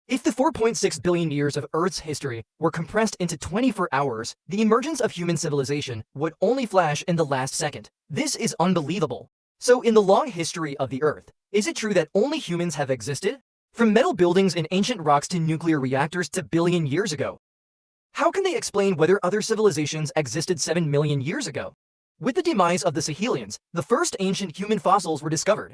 If the 4.6 billion years of Earth's history were compressed into 24 hours, the emergence of human civilization would only flash in the last second. This is unbelievable. So in the long history of the Earth, is it true that only humans have existed? From metal buildings and ancient rocks to nuclear reactors to billion years ago. How can they explain whether other civilizations existed 7 million years ago? With the demise of the Sahelians, the first ancient human fossils were discovered.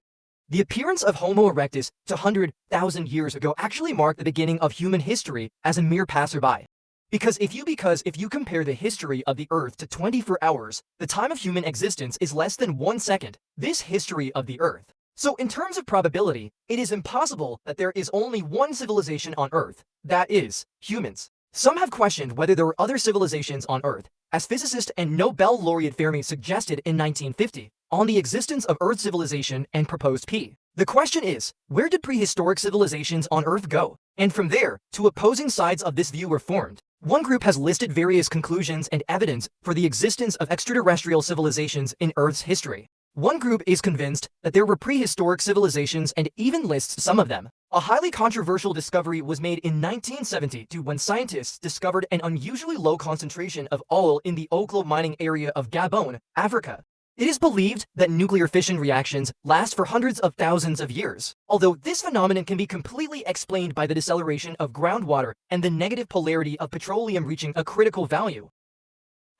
The appearance of Homo erectus 200,000 years ago actually marked the beginning of human history as a mere passerby. Because if you compare the history of the Earth to 24 hours, the time of human existence is less than 1 second. This history of the Earth. So in terms of probability, it is impossible that there is only one civilization on Earth, that is, humans. Some have questioned whether there were other civilizations on Earth, as physicist and Nobel laureate Fermi suggested in 1950, on the existence of Earth civilization and proposed P. The question is, where did prehistoric civilizations on Earth go? And from there, two opposing sides of this view were formed. One group has listed various conclusions and evidence for the existence of extraterrestrial civilizations in Earth's history. One group is convinced that there were prehistoric civilizations and even lists some of them. A highly controversial discovery was made in 1972 when scientists discovered an unusually low concentration of oil in the Oklo mining area of Gabon, Africa. It is believed that nuclear fission reactions last for hundreds of thousands of years, although this phenomenon can be completely explained by the deceleration of groundwater and the negative polarity of petroleum reaching a critical value.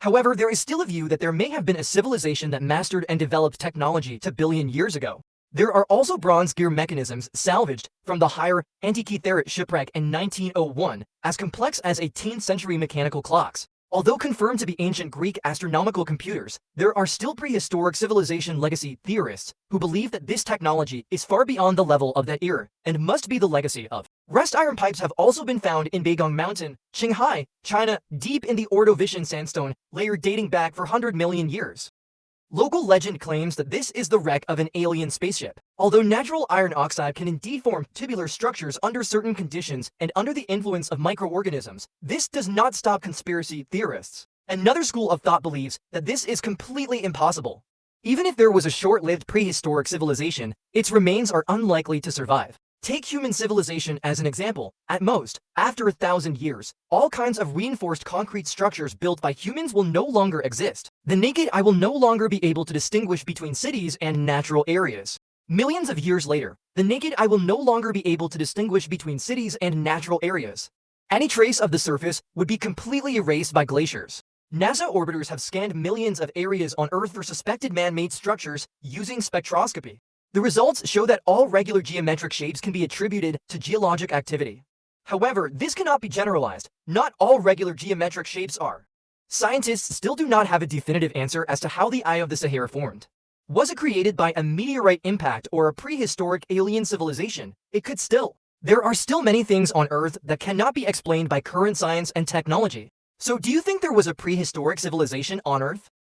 However, there is still a view that there may have been a civilization that mastered and developed technology 2 billion years ago. There are also bronze gear mechanisms salvaged from the higher Antikythera shipwreck in 1901, as complex as 18th century mechanical clocks. Although confirmed to be ancient Greek astronomical computers, there are still prehistoric civilization legacy theorists who believe that this technology is far beyond the level of that era and must be the legacy of. Rust iron pipes have also been found in Beigong Mountain, Qinghai, China, deep in the Ordovician sandstone layer dating back for 100 million years. Local legend claims that this is the wreck of an alien spaceship. Although natural iron oxide can indeed form tubular structures under certain conditions and under the influence of microorganisms, this does not stop conspiracy theorists. Another school of thought believes that this is completely impossible. Even if there was a short-lived prehistoric civilization, its remains are unlikely to survive. Take human civilization as an example. At most, after 1,000 years, all kinds of reinforced concrete structures built by humans will no longer exist. The naked eye will no longer be able to distinguish between cities and natural areas. Millions of years later, the naked eye will no longer be able to distinguish between cities and natural areas. Any trace of the surface would be completely erased by glaciers. NASA orbiters have scanned millions of areas on Earth for suspected man-made structures using spectroscopy. The results show that all regular geometric shapes can be attributed to geologic activity. However, this cannot be generalized. Not all regular geometric shapes are. Scientists still do not have a definitive answer as to how the Eye of the Sahara formed. Was it created by a meteorite impact or a prehistoric alien civilization? It could still. There are still many things on Earth that cannot be explained by current science and technology. So do you think there was a prehistoric civilization on Earth?